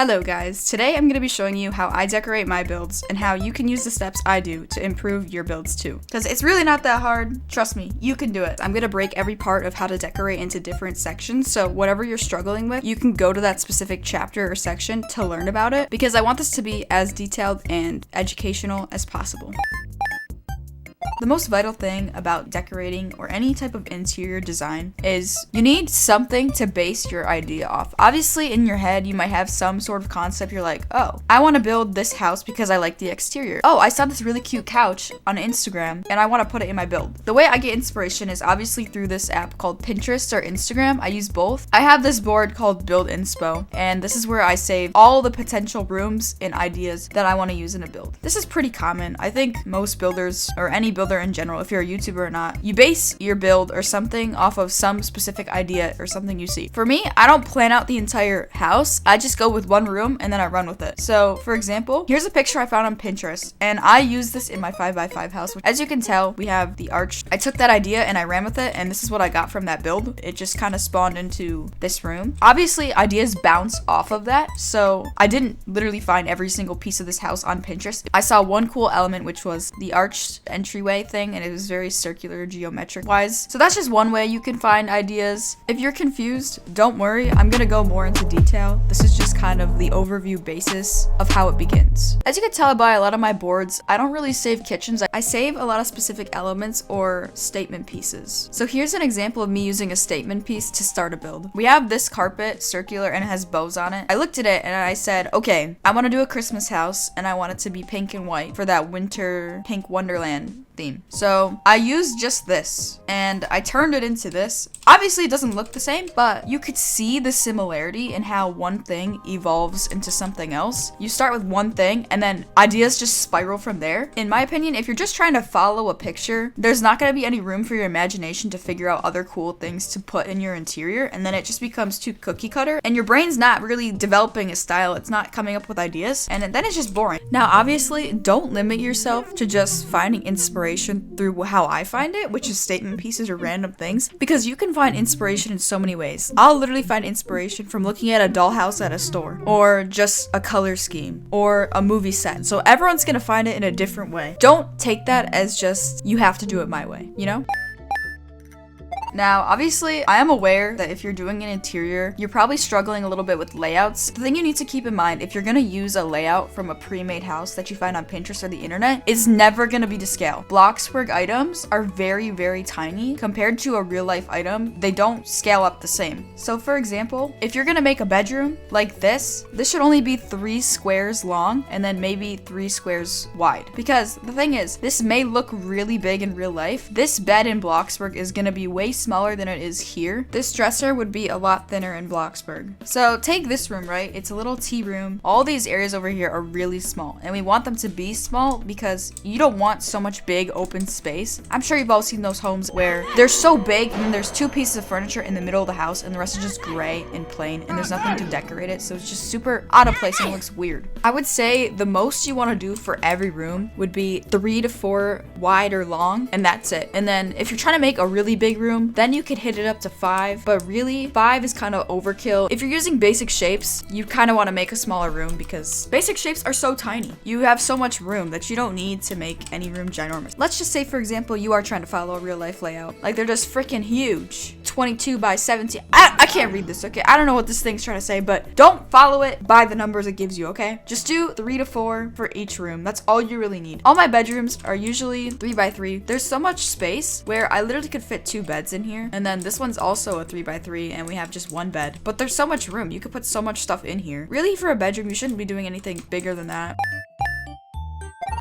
Hello guys, today I'm going to be showing you how I decorate my builds and how you can use the steps I do to improve your builds too. Because it's really not that hard, trust me, you can do it. I'm going to break every part of how to decorate into different sections, so whatever you're struggling with, you can go to that specific chapter or section to learn about it, because I want this to be as detailed and educational as possible. The most vital thing about decorating or any type of interior design is you need something to base your idea off. Obviously, in your head, you might have some sort of concept. You're like, oh, I want to build this house because I like the exterior. Oh, I saw this really cute couch on Instagram and I want to put it in my build. The way I get inspiration is obviously through this app called Pinterest or Instagram. I use both. I have this board called Build Inspo, and this is where I save all the potential rooms and ideas that I want to use in a build. This is pretty common. I think most builders or any builder in general, if you're a YouTuber or not, you base your build or something off of some specific idea or something you see. For me, I don't plan out the entire house. I just go with one room and then I run with it. So for example, here's a picture I found on Pinterest and I use this in my 5x5 house. As you can tell, we have the arch. I took that idea and I ran with it, and this is what I got from that build. It just kind of spawned into this room. Obviously, ideas bounce off of that, so I didn't literally find every single piece of this house on Pinterest. I saw one cool element, which was the arched entryway thing, and it was very circular geometric wise. So that's just one way you can find ideas. If you're confused, don't worry, I'm gonna go more into detail. This is just kind of the overview basis of how it begins. As you can tell by a lot of my boards, I don't really save kitchens. I save a lot of specific elements or statement pieces. So here's an example of me using a statement piece to start a build. We have this carpet, circular, and it has bows on it. I looked at it and I said, okay, I want to do a Christmas house and I want it to be pink and white for that winter pink wonderland theme. So I used just this and I turned it into this. Obviously it doesn't look the same, but you could see the similarity in how one thing evolves into something else. You start with one thing and then ideas just spiral from there. In my opinion, if you're just trying to follow a picture, there's not going to be any room for your imagination to figure out other cool things to put in your interior, and then it just becomes too cookie cutter and your brain's not really developing a style. It's not coming up with ideas, and then it's just boring. Now obviously, don't limit yourself to just finding inspiration through how I find it, which is statement pieces or random things, because you can find inspiration in so many ways. I'll literally find inspiration from looking at a dollhouse at a store, or just a color scheme, or a movie set. So everyone's gonna find it in a different way. Don't take that as just, you have to do it my way, you know? Now, obviously, I am aware that if you're doing an interior, you're probably struggling a little bit with layouts. The thing you need to keep in mind, if you're gonna use a layout from a pre-made house that you find on Pinterest or the internet, it's never gonna be to scale. Bloxburg items are very, very tiny. Compared to a real life item, they don't scale up the same. So for example, if you're gonna make a bedroom like this should only be 3 squares long and then maybe 3 squares wide. Because the thing is, this may look really big in real life. This bed in Bloxburg is gonna be way smaller than it is here. This dresser would be a lot thinner in Bloxburg. So take this room, right? It's a little tea room. All these areas over here are really small, and we want them to be small because you don't want so much big open space. I'm sure you've all seen those homes where they're so big and then there's 2 pieces of furniture in the middle of the house and the rest is just gray and plain and there's nothing to decorate it, so it's just super out of place and it looks weird. I would say the most you want to do for every room would be 3 to 4 wide or long, and that's it. And then if you're trying to make a really big room, then you could hit it up to 5, but really 5 is kind of overkill. If you're using basic shapes, you kind of want to make a smaller room because basic shapes are so tiny. You have so much room that you don't need to make any room ginormous. Let's just say, for example, you are trying to follow a real life layout. Like they're just freaking huge. 22 by 17. I can't read this, okay? I don't know what this thing's trying to say, but don't follow it by the numbers it gives you, okay? Just do 3 to 4 for each room. That's all you really need. All my bedrooms are usually 3 by 3. There's so much space where I literally could fit 2 beds in here. And then this one's also a 3 by 3 and we have just 1 bed. But there's so much room. You could put so much stuff in here. Really, for a bedroom, you shouldn't be doing anything bigger than that.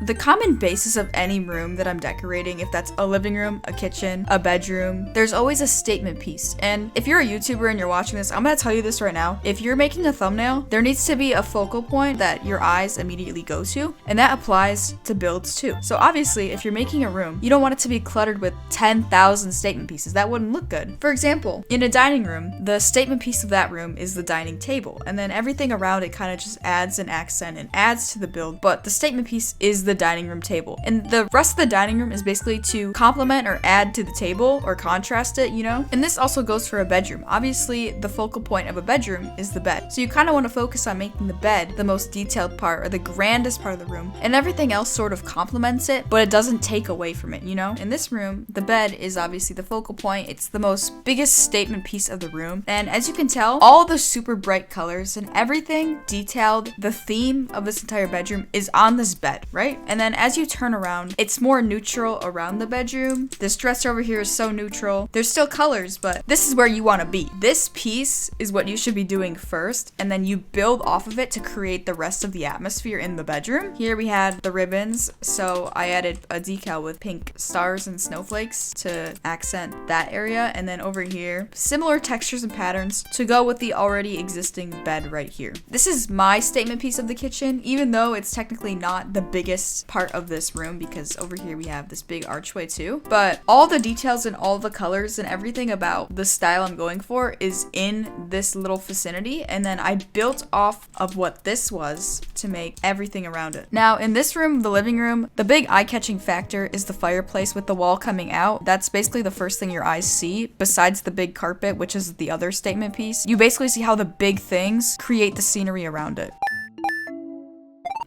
The common basis of any room that I'm decorating, if that's a living room, a kitchen, a bedroom, there's always a statement piece. And if you're a YouTuber and you're watching this, I'm gonna tell you this right now. If you're making a thumbnail, there needs to be a focal point that your eyes immediately go to, and that applies to builds too. So obviously, if you're making a room, you don't want it to be cluttered with 10,000 statement pieces. That wouldn't look good. For example, in a dining room, the statement piece of that room is the dining table, and then everything around it kind of just adds an accent and adds to the build, but the statement piece is the the dining room table. And the rest of the dining room is basically to complement or add to the table or contrast it, you know? And this also goes for a bedroom. Obviously, the focal point of a bedroom is the bed. So you kind of want to focus on making the bed the most detailed part or the grandest part of the room. And everything else sort of complements it, but it doesn't take away from it, you know? In this room, the bed is obviously the focal point. It's the most biggest statement piece of the room. And as you can tell, all the super bright colors and everything detailed, the theme of this entire bedroom is on this bed, right? And then as you turn around, it's more neutral around the bedroom. This dresser over here is so neutral. There's still colors, but this is where you want to be. This piece is what you should be doing first, and then you build off of it to create the rest of the atmosphere in the bedroom. Here we had the ribbons, so I added a decal with pink stars and snowflakes to accent that area. And then over here, similar textures and patterns to go with the already existing bed right here. This is my statement piece of the kitchen, even though it's technically not the biggest part of this room, because over here we have this big archway too. But all the details and all the colors and everything about the style I'm going for is in this little vicinity, and then I built off of what this was to make everything around it. Now in this room, the living room, the big eye-catching factor is the fireplace with the wall coming out. That's basically the first thing your eyes see, besides the big carpet, which is the other statement piece. You basically see how the big things create the scenery around it.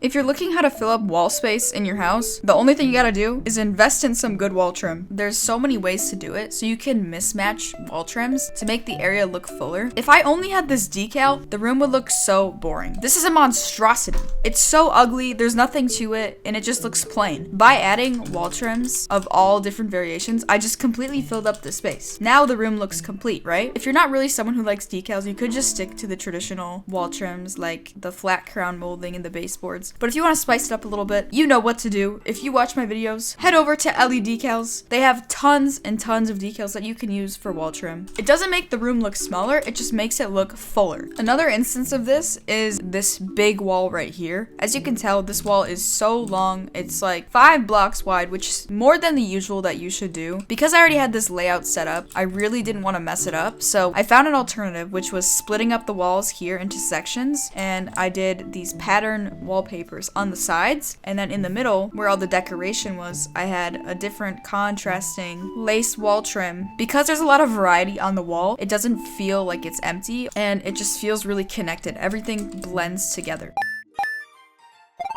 If you're looking how to fill up wall space in your house, the only thing you gotta do is invest in some good wall trim. There's so many ways to do it, so you can mismatch wall trims to make the area look fuller. If I only had this decal, the room would look so boring. This is a monstrosity. It's so ugly, there's nothing to it, and it just looks plain. By adding wall trims of all different variations, I just completely filled up the space. Now the room looks complete, right? If you're not really someone who likes decals, you could just stick to the traditional wall trims like the flat crown molding and the baseboards. But if you want to spice it up a little bit, you know what to do. If you watch my videos, head over to LED Decals. They have tons and tons of decals that you can use for wall trim. It doesn't make the room look smaller, it just makes it look fuller. Another instance of this is this big wall right here. As you can tell, this wall is so long. It's like 5 blocks wide, which is more than the usual that you should do. Because I already had this layout set up, I really didn't want to mess it up. So I found an alternative, which was splitting up the walls here into sections. And I did these pattern wallpapers on the sides, and then in the middle where all the decoration was, I had a different contrasting lace wall trim. Because there's a lot of variety on the wall, it doesn't feel like it's empty, and it just feels really connected. Everything blends together.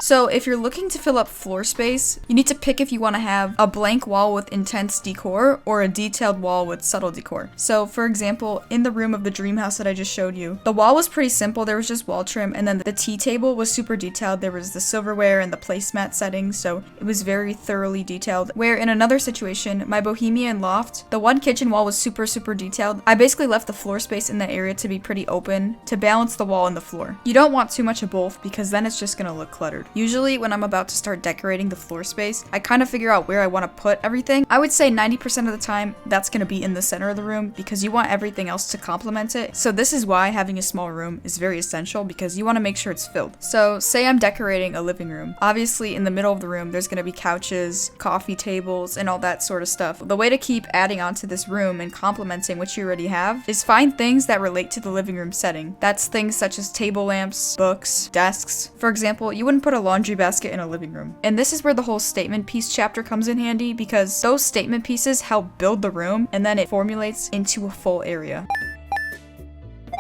So if you're looking to fill up floor space, you need to pick if you want to have a blank wall with intense decor or a detailed wall with subtle decor. So for example, in the room of the dream house that I just showed you, the wall was pretty simple. There was just wall trim, and then the tea table was super detailed. There was the silverware and the placemat settings, so it was very thoroughly detailed. Where in another situation, my bohemian loft, the one kitchen wall was super detailed. I basically left the floor space in that area to be pretty open to balance the wall and the floor. You don't want too much of both, because then it's just gonna look cluttered. Usually when I'm about to start decorating the floor space, I kind of figure out where I want to put everything. I would say 90% of the time that's going to be in the center of the room, because you want everything else to complement it. So this is why having a small room is very essential, because you want to make sure it's filled. So say I'm decorating a living room. Obviously in the middle of the room there's going to be couches, coffee tables, and all that sort of stuff. The way to keep adding onto this room and complementing what you already have is find things that relate to the living room setting. That's things such as table lamps, books, desks. For example, you wouldn't put a laundry basket in a living room. And this is where the whole statement piece chapter comes in handy, because those statement pieces help build the room, and then it formulates into a full area.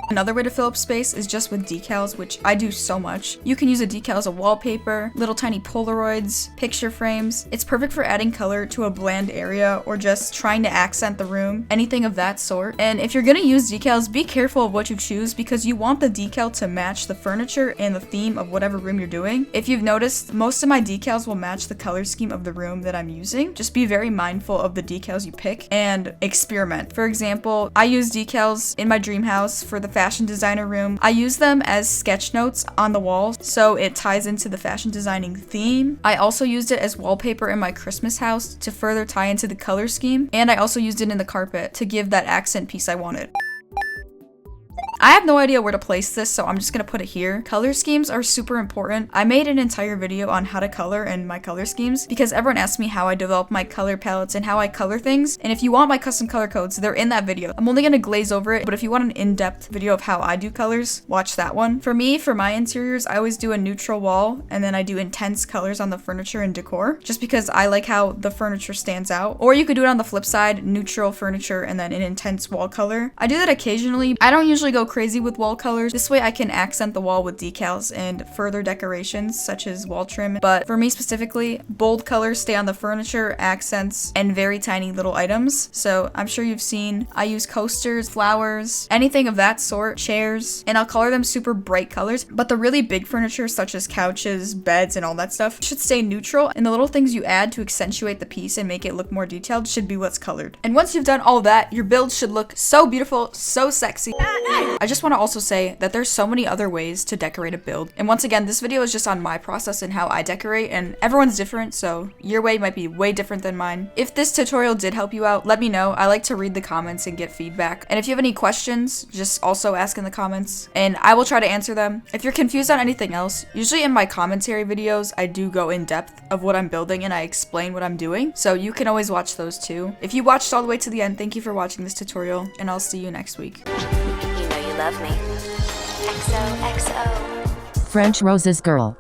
Another way to fill up space is just with decals, which I do so much. You can use a decal as a wallpaper, little tiny Polaroids, picture frames. It's perfect for adding color to a bland area or just trying to accent the room, anything of that sort. And if you're gonna use decals, be careful of what you choose, because you want the decal to match the furniture and the theme of whatever room you're doing. If you've noticed, most of my decals will match the color scheme of the room that I'm using. Just be very mindful of the decals you pick and experiment. For example, I use decals in my dream house for the fashion designer room. I use them as sketch notes on the walls, so it ties into the fashion designing theme. I also used it as wallpaper in my Christmas house to further tie into the color scheme, and I also used it in the carpet to give that accent piece I wanted. I have no idea where to place this, so I'm just gonna put it here. Color schemes are super important. I made an entire video on how to color and my color schemes because everyone asks me how I develop my color palettes and how I color things. And if you want my custom color codes, they're in that video. I'm only gonna glaze over it, but if you want an in-depth video of how I do colors, watch that one. For me, for my interiors, I always do a neutral wall and then I do intense colors on the furniture and decor, just because I like how the furniture stands out. Or you could do it on the flip side, neutral furniture and then an intense wall color. I do that occasionally. I don't usually go crazy with wall colors. This way I can accent the wall with decals and further decorations such as wall trim. But for me specifically, bold colors stay on the furniture, accents, and very tiny little items. So I'm sure you've seen I use coasters, flowers, anything of that sort, chairs, and I'll color them super bright colors. But the really big furniture such as couches, beds, and all that stuff should stay neutral, and the little things you add to accentuate the piece and make it look more detailed should be what's colored. And once you've done all that, your build should look so beautiful, so sexy. I just want to also say that there's so many other ways to decorate a build. And once again, this video is just on my process and how I decorate, and everyone's different, so your way might be way different than mine. If this tutorial did help you out, let me know. I like to read the comments and get feedback. And if you have any questions, just also ask in the comments and I will try to answer them. If you're confused on anything else, usually in my commentary videos, I do go in depth of what I'm building and I explain what I'm doing. So you can always watch those too. If you watched all the way to the end, thank you for watching this tutorial and I'll see you next week. You know you love me. XOXO. French Rose's girl.